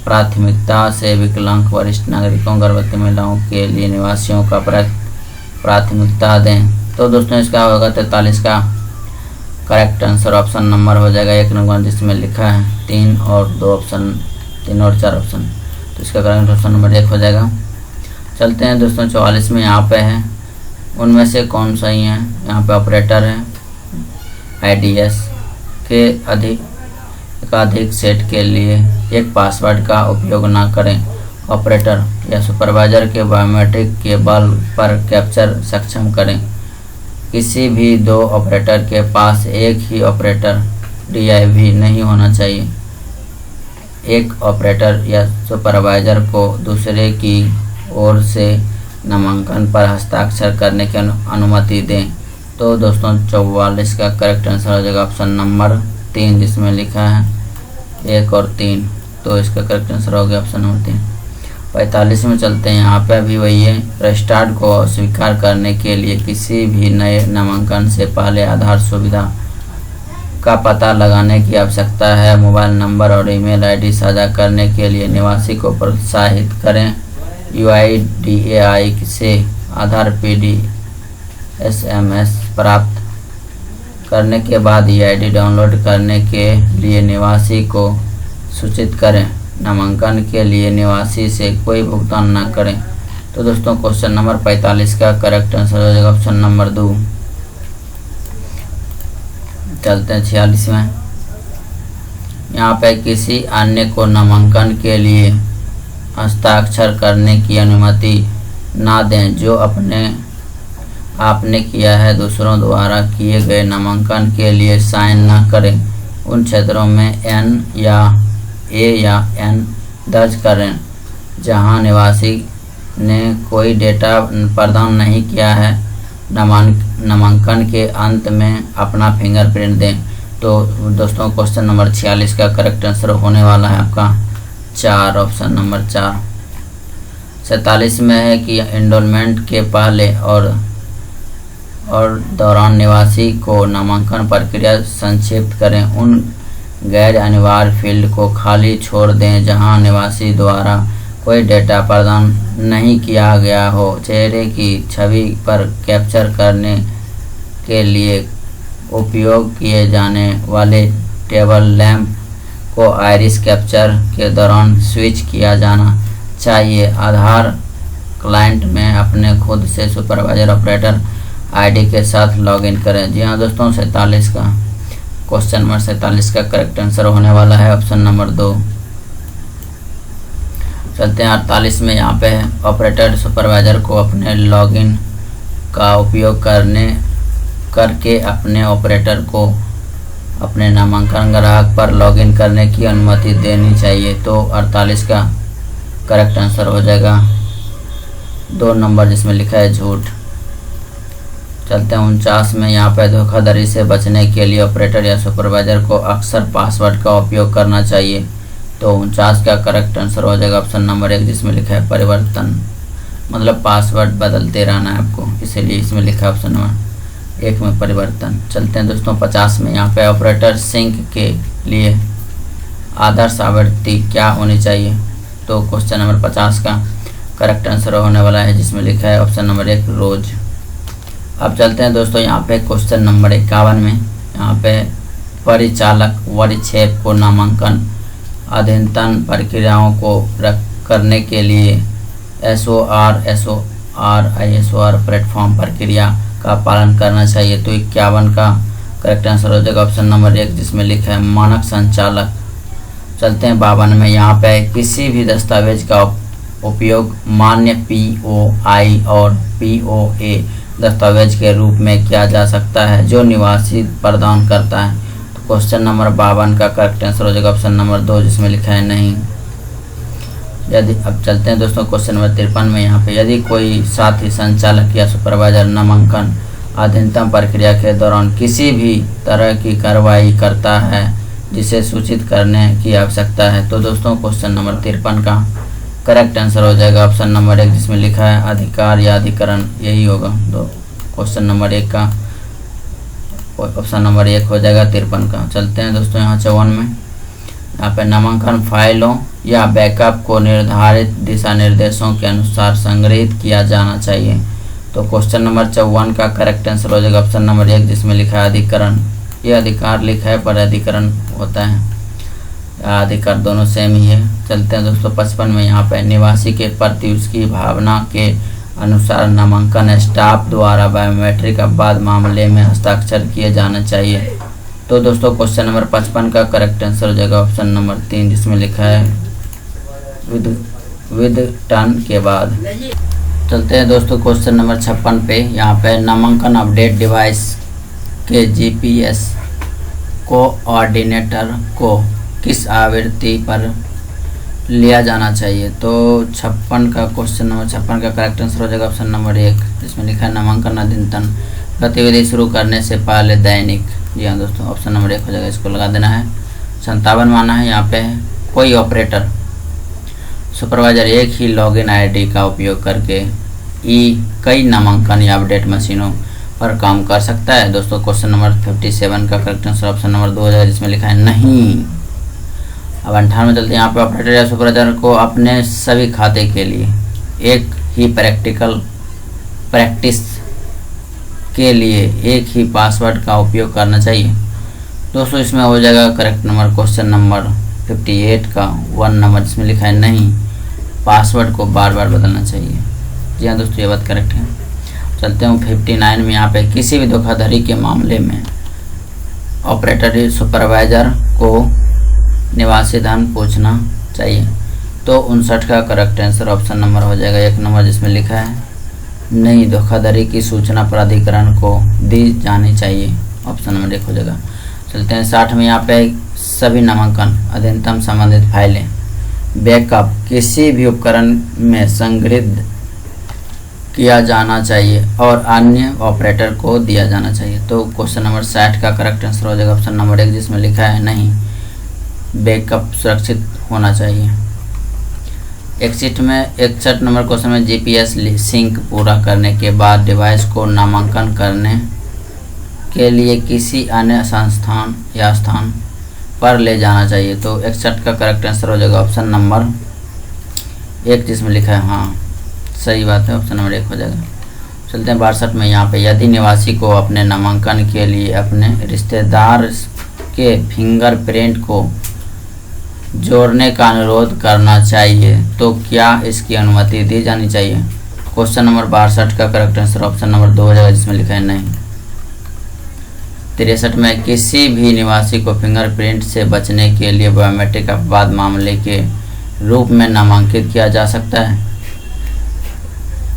प्राथमिकता से विकलांग वरिष्ठ नागरिकों, गर्भवती महिलाओं के लिए निवासियों का प्राथमिकता दें। तो दोस्तों इसका होगा 43 का करेक्ट आंसर ऑप्शन नंबर हो जाएगा 1 नंबर, जिसमें लिखा है 3 और 2 ऑप्शन, 3 और 4 ऑप्शन। तो इसका करेक्ट ऑप्शन नंबर 1 हो जाएगा। चलते हैं दोस्तों 44 में। यहाँ पे है उनमें से कौन सही है। यहाँ पे ऑपरेटर है IDS के अधिक सेट के लिए एक पासवर्ड का उपयोग न करें। ऑपरेटर या सुपरवाइजर के बायोमेट्रिक के बल पर कैप्चर सक्षम करें। किसी भी 2 ऑपरेटर के पास एक ही ऑपरेटर DIV नहीं होना चाहिए। एक ऑपरेटर या सुपरवाइजर को दूसरे की ओर से नामांकन पर हस्ताक्षर करने की अनुमति दें। तो दोस्तों 44 का करेक्ट आंसर हो जाएगा ऑप्शन नंबर 3, जिसमें लिखा है 1 और 3। तो इसका करेक्ट आंसर हो गया ऑप्शन नंबर 3। 45 में चलते हैं। यहाँ पे भी वही है। रजिस्ट्रार्ड को अस्वीकार करने के लिए किसी भी नए नामांकन से पहले आधार सुविधा का पता लगाने की आवश्यकता है। मोबाइल नंबर और ईमेल आईडी साझा करने के लिए निवासी को प्रोत्साहित करें। UIDAI से आधार SMS प्राप्त करने के बाद EID डाउनलोड करने के लिए निवासी को सूचित करें। नामांकन के लिए निवासी से कोई भुगतान न करें। तो दोस्तों क्वेश्चन नंबर 45 का करेक्ट आंसर हो जाएगा ऑप्शन नंबर 2। चलते हैं 46 में। यहाँ पे किसी अन्य को नामांकन के लिए हस्ताक्षर करने की अनुमति ना दें जो आपने किया है। दूसरों द्वारा किए गए नामांकन के लिए साइन न करें। उन क्षेत्रों में N या A या N दर्ज करें जहां निवासी ने कोई डेटा प्रदान नहीं किया है। नामांकन के अंत में अपना फिंगरप्रिंट दें। तो दोस्तों क्वेश्चन नंबर 46 का करेक्ट आंसर होने वाला है आपका 4, ऑप्शन नंबर 4। 47 में है कि एनरोलमेंट के पहले और दौरान निवासी को नामांकन प्रक्रिया संक्षिप्त करें। उन गैर अनिवार्य फील्ड को खाली छोड़ दें जहां निवासी द्वारा कोई डेटा प्रदान नहीं किया गया हो। चेहरे की छवि पर कैप्चर करने के लिए उपयोग किए जाने वाले टेबल लैंप को आइरिस कैप्चर के दौरान स्विच किया जाना चाहिए। आधार क्लाइंट में अपने खुद से सुपरवाइजर ऑपरेटर आईडी के साथ लॉगिन करें। जी हाँ दोस्तों, 47 का क्वेश्चन नंबर 47 का करेक्ट आंसर होने वाला है ऑप्शन नंबर 2। चलते हैं 48 में। यहाँ पे ऑपरेटर सुपरवाइजर को अपने लॉगिन का उपयोग करके अपने ऑपरेटर को अपने नामांकन ग्राहक पर लॉगिन करने की अनुमति देनी चाहिए। तो 48 का करेक्ट आंसर हो जाएगा 2 नंबर जिसमें लिखा है झूठ। चलते हैं 49 में। यहाँ पे धोखाधड़ी से बचने के लिए ऑपरेटर या सुपरवाइजर को अक्सर पासवर्ड का उपयोग करना चाहिए। तो 49 का करेक्ट आंसर हो जाएगा ऑप्शन नंबर 1 जिसमें लिखा है परिवर्तन, मतलब पासवर्ड बदलते रहना है आपको, इसीलिए इसमें लिखा है ऑप्शन नंबर 1 में परिवर्तन। चलते हैं दोस्तों 50 में। यहाँ पे ऑपरेटर सिंक के लिए आदर्श आवृत्ति क्या होनी चाहिए। तो क्वेश्चन नंबर 50 का करेक्ट आंसर होने वाला है जिसमें लिखा है ऑप्शन नंबर 1 रोज। अब चलते हैं दोस्तों यहाँ पे क्वेश्चन नंबर 51 में। यहाँ पे परिचालक वरिक्षेप को नामांकन अद्यतन प्रक्रियाओं को करने के लिए SOR ISOR प्लेटफॉर्म प्रक्रिया का पालन करना चाहिए। तो 51 का करेक्ट आंसर हो जाएगा ऑप्शन नंबर 1 जिसमें लिखा है मानक संचालक। चलते हैं 52 में। यहाँ पे किसी भी दस्तावेज का उपयोग मान्य POI और POA दस्तावेज के रूप में किया जा सकता है जो निवासी प्रदान करता है। तो क्वेश्चन नंबर 52 का करेक्ट आंसर हो जाएगा ऑप्शन नंबर 2 जिसमें लिखा है नहीं। यदि अब चलते हैं दोस्तों क्वेश्चन नंबर 53 में। यहाँ पे यदि कोई साथी संचालक या सुपरवाइजर नामांकन अद्यतन प्रक्रिया के दौरान किसी भी तरह की कार्रवाई करता है जिसे सूचित करने की आवश्यकता है। तो दोस्तों क्वेश्चन नंबर 53 का करेक्ट आंसर हो जाएगा ऑप्शन नंबर 1 जिसमें लिखा है अधिकार या अधिकरण, यही होगा। तो क्वेश्चन नंबर 1 का ऑप्शन नंबर 1 हो जाएगा 53 का। चलते हैं दोस्तों यहाँ 54 में। यहाँ पे नामांकन फाइलों या बैकअप को निर्धारित दिशा निर्देशों के अनुसार संग्रहित किया जाना चाहिए। तो क्वेश्चन नंबर 54 का करेक्ट आंसर हो जाएगा ऑप्शन नंबर 1 जिसमें लिखा है अधिकरण। ये अधिकार लिखा है पर अधिकरण होता है, अधिकार दोनों सेम ही है। चलते हैं दोस्तों 55 में। यहाँ पे निवासी के प्रति उसकी भावना के अनुसार नामांकन स्टाफ द्वारा बायोमेट्रिक अपवाद मामले में हस्ताक्षर किए जाना चाहिए। तो दोस्तों क्वेश्चन नंबर 55 का करेक्ट आंसर हो जाएगा ऑप्शन नंबर 3 जिसमें लिखा है विद टर्न के बाद। चलते हैं दोस्तों क्वेश्चन नंबर 56 पे। यहाँ पे नामांकन अपडेट डिवाइस के GPS कोऑर्डिनेटर को किस आवृत्ति पर लिया जाना चाहिए। तो 56 का क्वेश्चन नंबर 56 का करेक्ट आंसर हो जाएगा ऑप्शन नंबर 1 जिसमें लिखा है नामांकन अद्यतन गतिविधि शुरू करने से पहले दैनिक। जी हाँ दोस्तों, ऑप्शन नंबर 1 हो जाएगा, इसको लगा देना है। 57 माना है। यहाँ पे कोई ऑपरेटर सुपरवाइजर एक ही लॉगिन ID का उपयोग करके कई नामांकन या अपडेट मशीनों पर काम कर सकता है। दोस्तों क्वेश्चन नंबर 57 का करेक्ट आंसर ऑप्शन नंबर 2 हो जाएगा, जिसमें लिखा है नहीं। अब 58 चलते हैं। यहाँ पे ऑपरेटर या सुपरवाइजर को अपने सभी खाते के लिए एक ही प्रैक्टिस के लिए एक ही पासवर्ड का उपयोग करना चाहिए। दोस्तों इसमें हो जाएगा करेक्ट नंबर क्वेश्चन नंबर 58 का 1 नंबर, जिसमें लिखा है नहीं, पासवर्ड को बार बार बदलना चाहिए। जी हाँ दोस्तों, ये बात करेक्ट है। चलते हैं 59 में। यहाँ पे किसी भी धोखाधड़ी के मामले में ऑपरेटर सुपरवाइजर को निवासी धन पूछना चाहिए। तो 59 का करेक्ट आंसर ऑप्शन नंबर हो जाएगा 1 नंबर, जिसमें लिखा है नहीं, धोखाधड़ी की सूचना प्राधिकरण को दी जानी चाहिए। ऑप्शन नंबर 1 हो जाएगा। चलते हैं 60 में। यहाँ पे सभी नामांकन अद्यतन संबंधित फाइलें बैकअप किसी भी उपकरण में संग्रहित किया जाना चाहिए और अन्य ऑपरेटर को दिया जाना चाहिए। तो क्वेश्चन नंबर 60 का करेक्ट आंसर हो जाएगा ऑप्शन नंबर 1, जिसमें लिखा है नहीं, बैकअप सुरक्षित होना चाहिए। 61 नंबर क्वेश्चन में जीपीएस सिंक पूरा करने के बाद डिवाइस को नामांकन करने के लिए किसी अन्य संस्थान या स्थान पर ले जाना चाहिए। तो 61 का करेक्ट आंसर हो जाएगा ऑप्शन नंबर 1, जिसमें लिखा है हाँ, सही बात है, ऑप्शन नंबर 1 हो जाएगा। चलते हैं 62 में। यहाँ पे यदि निवासी को अपने नामांकन के लिए अपने रिश्तेदार के फिंगरप्रिंट को जोड़ने का अनुरोध करना चाहिए तो क्या इसकी अनुमति दी जानी चाहिए। क्वेश्चन नंबर 62 का करेक्ट आंसर ऑप्शन नंबर 2 हो जाएगा, जिसमें लिखा है नहीं। 63 में किसी भी निवासी को फिंगरप्रिंट से बचने के लिए बायोमेट्रिक अपवाद मामले के रूप में नामांकित किया जा सकता है।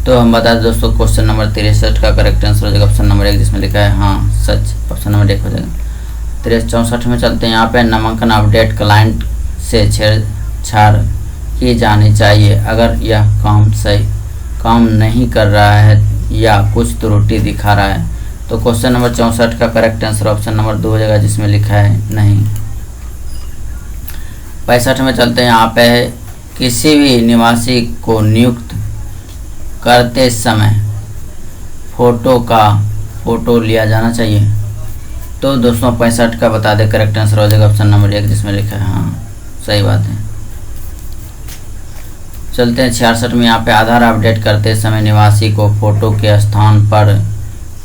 तो हम बता दें दोस्तों, क्वेश्चन नंबर 63 का करेक्ट आंसर हो जाएगा ऑप्शन नंबर 1, जिसमें लिखा है हाँ, सच, ऑप्शन नंबर 1 हो जाएगा। 64 में चलते हैं। यहाँ पे नामांकन अपडेट क्लाइंट से छेड़छाड़ की जानी चाहिए अगर यह काम नहीं कर रहा है या कुछ त्रुटि दिखा रहा है। तो क्वेश्चन नंबर 64 का करेक्ट आंसर ऑप्शन नंबर 2 हो जाएगा, जिसमें लिखा है नहीं। 65 में चलते हैं। यहाँ पे किसी भी निवासी को नियुक्त करते समय फोटो लिया जाना चाहिए। तो दोस्तों 65 का बता दें करेक्ट आंसर हो जाएगा ऑप्शन नंबर 1, जिसमें लिखा है हाँ, सही बात है। चलते हैं 66 में। यहाँ पे आधार अपडेट करते समय निवासी को फोटो के स्थान पर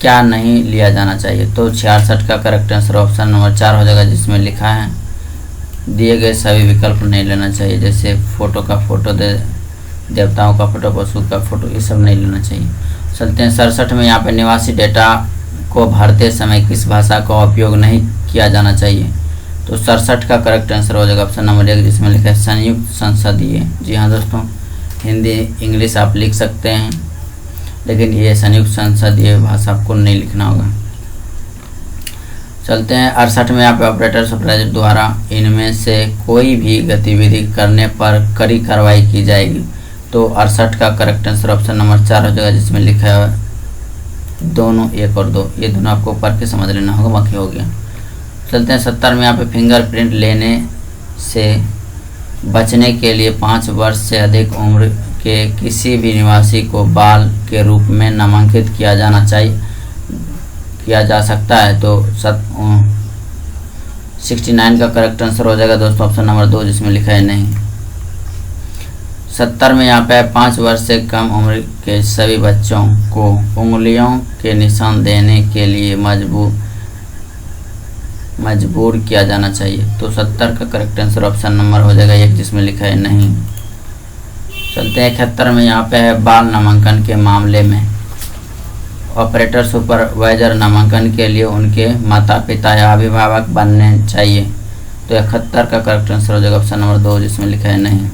क्या नहीं लिया जाना चाहिए। तो 66 का करेक्ट आंसर ऑप्शन नंबर 4 हो जाएगा, जिसमें लिखा है दिए गए सभी विकल्प नहीं लेना चाहिए। जैसे फोटो का फोटो, देवताओं का फोटो, पशु का फोटो, ये सब नहीं लेना चाहिए। चलते हैं 67 में। यहाँ पे निवासी डेटा को भरते समय किस भाषा का उपयोग नहीं किया जाना चाहिए। तो 67 का करेक्ट आंसर हो जाएगा ऑप्शन नंबर 1, जिसमें लिखा है संयुक्त संसदीय। जी हाँ दोस्तों, हिंदी इंग्लिश आप लिख सकते हैं, लेकिन ये संयुक्त संसदीय भाषा आपको नहीं लिखना होगा। चलते हैं 68 में। यहाँ पे ऑपरेटर सुपरवाइजर द्वारा इनमें से कोई भी गतिविधि करने पर कड़ी कार्रवाई की जाएगी। तो 68 का करेक्ट आंसर ऑप्शन नंबर 4 हो जाएगा, जिसमें लिखा है दोनों 1 और 2, ये दोनों आपको पढ़ के समझ लेना होगा, बाकी हो गया। चलते हैं 70 में। यहाँ पे फिंगरप्रिंट लेने से बचने के लिए 5 वर्ष से अधिक उम्र के किसी भी निवासी को बाल के रूप में नामांकित किया जा सकता है। तो 69 का करेक्ट आंसर हो जाएगा दोस्तों ऑप्शन नंबर 2, जिसमें लिखा है नहीं। 70 में यहाँ पे 5 वर्ष से कम उम्र के सभी बच्चों को उंगलियों के निशान देने के लिए मजबूर किया जाना चाहिए। तो 70 का करेक्ट आंसर ऑप्शन नंबर हो जाएगा 1, जिसमें लिखा है नहीं। चलते हैं 71 में। यहाँ पे है बाल नामांकन के मामले में ऑपरेटर सुपरवाइजर नामांकन के लिए उनके माता पिता या अभिभावक बनने चाहिए। तो 71 का करेक्ट आंसर हो जाएगा ऑप्शन नंबर 2, जिसमें लिखा है नहीं।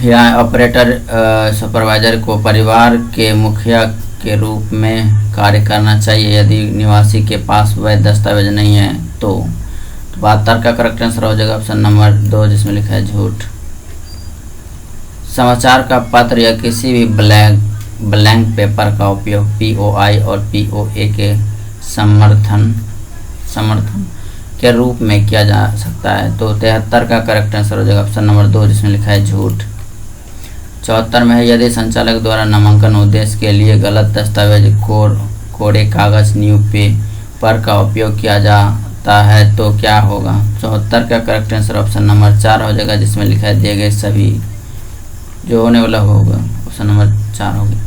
यहाँ ऑपरेटर सुपरवाइजर को परिवार के मुखिया के रूप में कार्य करना चाहिए यदि निवासी के पास वैध दस्तावेज नहीं है। तो 72 का करेक्ट आंसर हो जाएगा ऑप्शन नंबर 2, जिसमें लिखा है झूठ। समाचार का पत्र या किसी भी ब्लैंक पेपर का उपयोग POI और POA के समर्थन के रूप में किया जा सकता है। तो 73 का करेक्ट आंसर हो जाएगा ऑप्शन नंबर 2, जिसमें लिखा है झूठ। 74 में है, यदि संचालक द्वारा नामांकन उद्देश्य के लिए गलत दस्तावेज कोरे कागज न्यूज़पेपर का उपयोग किया जाता है तो क्या होगा। 74 का करेक्ट आंसर ऑप्शन नंबर 4 हो जाएगा, जिसमें लिखा है दिए गए सभी जो होने वाला होगा ऑप्शन नंबर 4 होगा।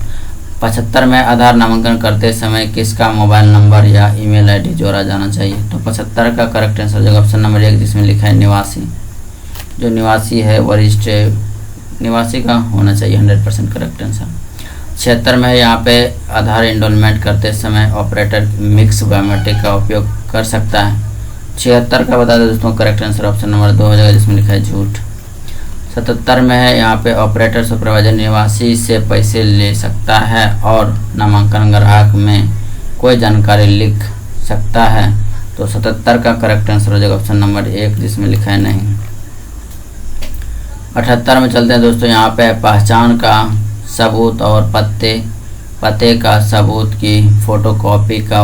75 में आधार नामांकन करते समय किसका मोबाइल नंबर या ईमेल आईडी जोड़ा जाना चाहिए। तो 75 का करेक्ट आंसर हो जाएगा ऑप्शन नंबर 1, जिसमें लिखा है निवासी। जो निवासी है वरिष्ठ निवासी का होना चाहिए 100% करेक्ट आंसर। 76 में यहाँ पे आधार एनरोलमेंट करते समय ऑपरेटर मिक्स बायोमेट्रिक का उपयोग कर सकता है। 76 का बता दें दोस्तों, करेक्ट आंसर ऑप्शन नंबर 2 हो जाएगा, जिसमें लिखा है झूठ। 77 में है यहाँ पे ऑपरेटर सुपरवाइजर निवासी से पैसे ले सकता है और नामांकन ग्राहक में कोई जानकारी लिख सकता है। तो 77 का करेक्ट आंसर हो जाएगा ऑप्शन नंबर 1, जिसमें लिखा है नहीं। 78 में चलते हैं दोस्तों, यहाँ पे पहचान का सबूत और पते का सबूत की फोटोकॉपी का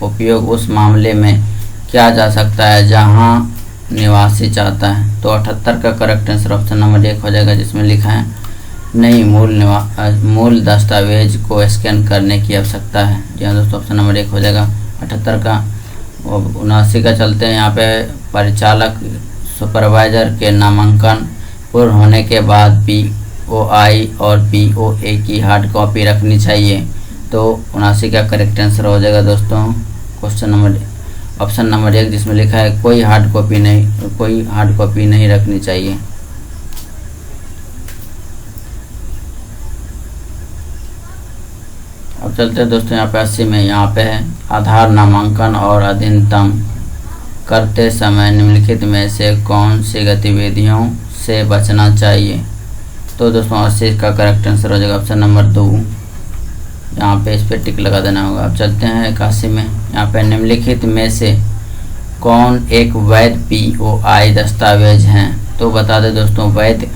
उपयोग उस मामले में किया जा सकता है जहाँ निवासी चाहता है। तो 78 का करेक्ट आंसर ऑप्शन नंबर 1 हो जाएगा, जिसमें लिखा है नहीं, मूल दस्तावेज को स्कैन करने की आवश्यकता है। जी हाँ दोस्तों, ऑप्शन नंबर 1 हो जाएगा 78 का। 79 का चलते हैं, यहाँ पे परिचालक सुपरवाइजर के नामांकन पूर्ण होने के बाद POI और POA की हार्ड कॉपी रखनी चाहिए। तो 79 का करेक्ट आंसर हो जाएगा दोस्तों क्वेश्चन नंबर ऑप्शन नंबर 1, जिसमें लिखा है कोई हार्ड कॉपी नहीं रखनी चाहिए। अब चलते हैं दोस्तों, यहाँ पे 80 में यहाँ पे है आधार नामांकन और अद्यतन करते समय निम्नलिखित में से कौन सी गतिविधियों से बचना चाहिए। तो दोस्तों 80 का करेक्ट आंसर हो जाएगा ऑप्शन नंबर 2, यहाँ पे इस पर टिक लगा देना होगा। अब चलते हैं 81 में, यहाँ पे निम्नलिखित में से कौन एक वैध POI दस्तावेज हैं। तो बता दें दोस्तों, वैध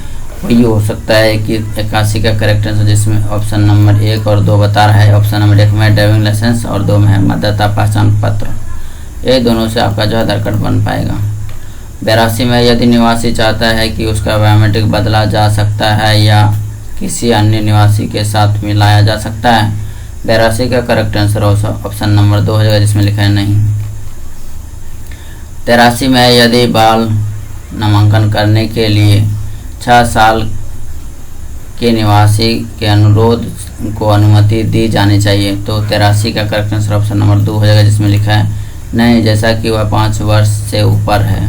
वही हो सकता है कि 81 का करेक्ट आंसर, जिसमें ऑप्शन नंबर 1 और 2 बता रहा है। ऑप्शन नंबर 1 में ड्राइविंग लाइसेंस और 2 में है मतदाता पहचान पत्र। ये दोनों से आपका जो आधार कार्ड बन पाएगा। 82 में यदि निवासी चाहता है कि उसका बायोमेट्रिक बदला जा सकता है या किसी अन्य निवासी के साथ मिलाया जा सकता है। 82 का करेक्ट आंसर ऑप्शन नंबर 2 हो जाएगा, जिसमें लिखा है नहीं। 83 में यदि बाल नामांकन करने के लिए 6 साल के निवासी के अनुरोध को अनुमति दी जानी चाहिए। तो 83 का करेक्ट आंसर ऑप्शन नंबर 2 हो जाएगा, जिसमें लिखा है नहीं, जैसा कि वह 5 वर्ष से ऊपर है।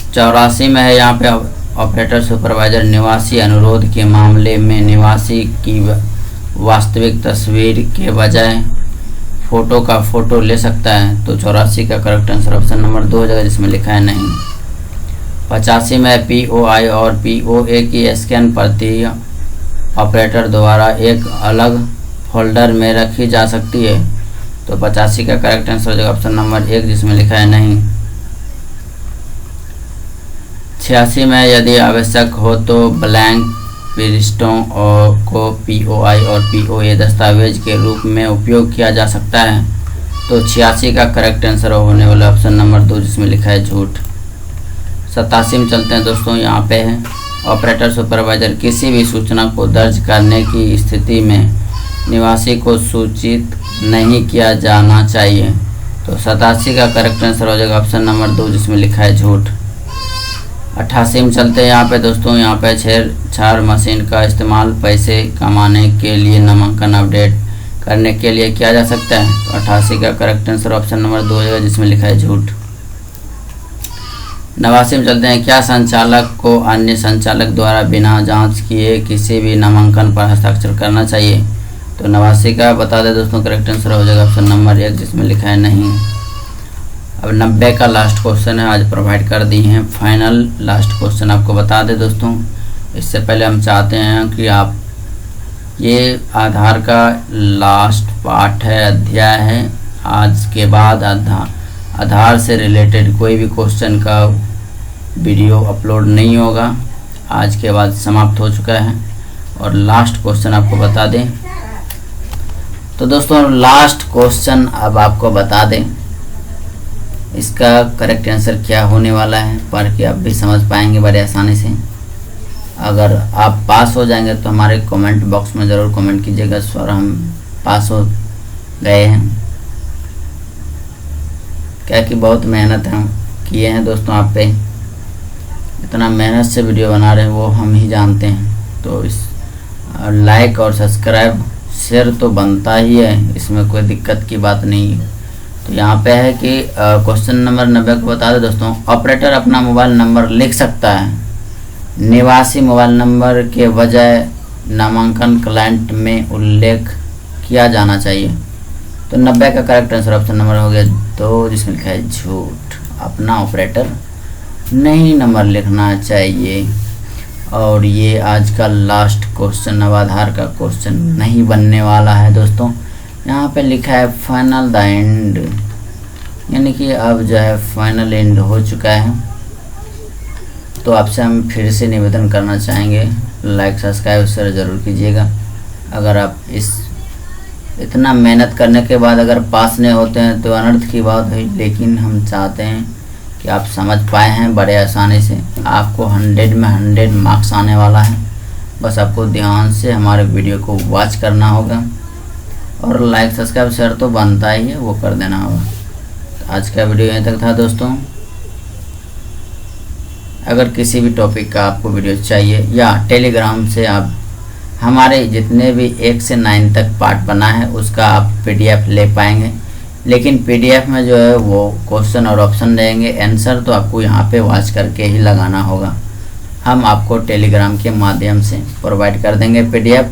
84 में है यहाँ पे ऑपरेटर सुपरवाइजर निवासी अनुरोध के मामले में निवासी की वास्तविक तस्वीर के बजाय फोटो ले सकता है। तो 84 का करेक्ट आंसर ऑप्शन नंबर 2 हो जाएगा, जिसमें लिखा है नहीं। 85 में POI और POA की स्कैन प्रति ऑपरेटर द्वारा एक अलग फोल्डर में रखी जा सकती है। तो 85 का करेक्ट आंसर हो जाएगा ऑप्शन नंबर 1, जिसमें लिखा है नहीं। 86 में यदि आवश्यक हो तो ब्लैंक पृष्ठों को POI और POA दस्तावेज के रूप में उपयोग किया जा सकता है। तो 86 का करेक्ट आंसर होने वाला ऑप्शन नंबर 2, जिसमें लिखा है झूठ। 87 में चलते हैं दोस्तों, यहाँ पे है ऑपरेटर सुपरवाइजर किसी भी सूचना को दर्ज करने की स्थिति में निवासी को सूचित नहीं किया जाना चाहिए। तो 87 का करेक्ट आंसर हो जाएगा ऑप्शन नंबर 2, जिसमें लिखा है झूठ। 88 में चलते हैं यहाँ पे दोस्तों, यहाँ पे छेड़छाड़ मशीन का इस्तेमाल पैसे कमाने के लिए नामांकन अपडेट करने के लिए किया जा सकता है। तो 88 का करेक्ट आंसर ऑप्शन नंबर 2 हो जाएगा, जिसमें लिखा है झूठ। 89 में चलते हैं, क्या संचालक को अन्य संचालक द्वारा बिना जांच किए किसी भी नामांकन पर हस्ताक्षर करना चाहिए। तो 89 का बता दें दोस्तों, करेक्ट आंसर हो जाएगा ऑप्शन नंबर 1, जिसमें लिखा है नहीं। अब 90 का लास्ट क्वेश्चन है, आज प्रोवाइड कर दी हैं फाइनल लास्ट क्वेश्चन आपको बता दें दोस्तों। इससे पहले हम चाहते हैं कि आप ये आधार का लास्ट पार्ट है, अध्याय है। आज के बाद आधार से रिलेटेड कोई भी क्वेश्चन का वीडियो अपलोड नहीं होगा। आज के बाद समाप्त हो चुका है। और लास्ट क्वेश्चन आपको बता दें तो दोस्तों, लास्ट क्वेश्चन अब आपको बता दें इसका करेक्ट आंसर क्या होने वाला है, पढ़ के आप भी समझ पाएंगे बड़े आसानी से। अगर आप पास हो जाएंगे तो हमारे कमेंट बॉक्स में ज़रूर कमेंट कीजिएगा सर हम पास हो गए हैं। क्या कि बहुत मेहनत हम किए हैं दोस्तों, आप पे इतना मेहनत से वीडियो बना रहे हैं वो हम ही जानते हैं। तो इस लाइक और सब्सक्राइब शेयर तो बनता ही है, इसमें कोई दिक्कत की बात नहीं है। तो यहाँ पे है कि क्वेश्चन नंबर 90 को बता दो दोस्तों, ऑपरेटर अपना मोबाइल नंबर लिख सकता है, निवासी मोबाइल नंबर के बजाय नामांकन क्लाइंट में उल्लेख किया जाना चाहिए। तो 90 का करेक्ट आंसर ऑप्शन नंबर हो गया 2, जिसमें लिखा है झूठ। अपना ऑपरेटर नहीं नंबर लिखना चाहिए। और ये आज का लास्ट क्वेश्चन, अब आधार का क्वेश्चन नहीं बनने वाला है दोस्तों। यहाँ पे लिखा है फाइनल द एंड, यानी कि अब जो है फाइनल एंड हो चुका है। तो आपसे हम फिर से निवेदन करना चाहेंगे, लाइक सब्सक्राइब शेयर ज़रूर कीजिएगा। अगर आप इतना मेहनत करने के बाद अगर पास नहीं होते हैं तो अनर्थ की बात है, लेकिन हम चाहते हैं कि आप समझ पाए हैं बड़े आसानी से। आपको 100 में 100 मार्क्स आने वाला है, बस आपको ध्यान से हमारे वीडियो को वॉच करना होगा और लाइक सब्सक्राइब शेयर तो बनता ही है, वो कर देना होगा। तो आज का वीडियो यहीं तक था दोस्तों। अगर किसी भी टॉपिक का आपको वीडियो चाहिए या टेलीग्राम से आप हमारे जितने भी 1 से 9 तक पार्ट बना है उसका आप PDF ले पाएंगे, लेकिन PDF में जो है वो क्वेश्चन और ऑप्शन रहेंगे, आंसर तो आपको यहाँ पे वॉच करके ही लगाना होगा। हम आपको टेलीग्राम के माध्यम से प्रोवाइड कर देंगे PDF,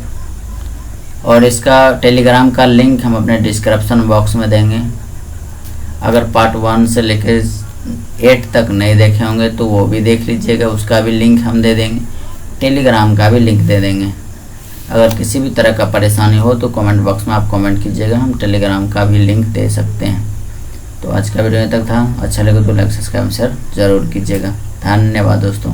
और इसका टेलीग्राम का लिंक हम अपने डिस्क्रिप्शन बॉक्स में देंगे। अगर पार्ट 1 से लेकर 8 तक नहीं देखे होंगे तो वो भी देख लीजिएगा, उसका भी लिंक हम दे देंगे, टेलीग्राम का भी लिंक दे देंगे। अगर किसी भी तरह का परेशानी हो तो कमेंट बॉक्स में आप कमेंट कीजिएगा, हम टेलीग्राम का भी लिंक दे सकते हैं। तो आज का वीडियो यहीं तक था, अच्छा लगे तो लाइक सब्सक्राइब शेयर ज़रूर कीजिएगा। धन्यवाद दोस्तों।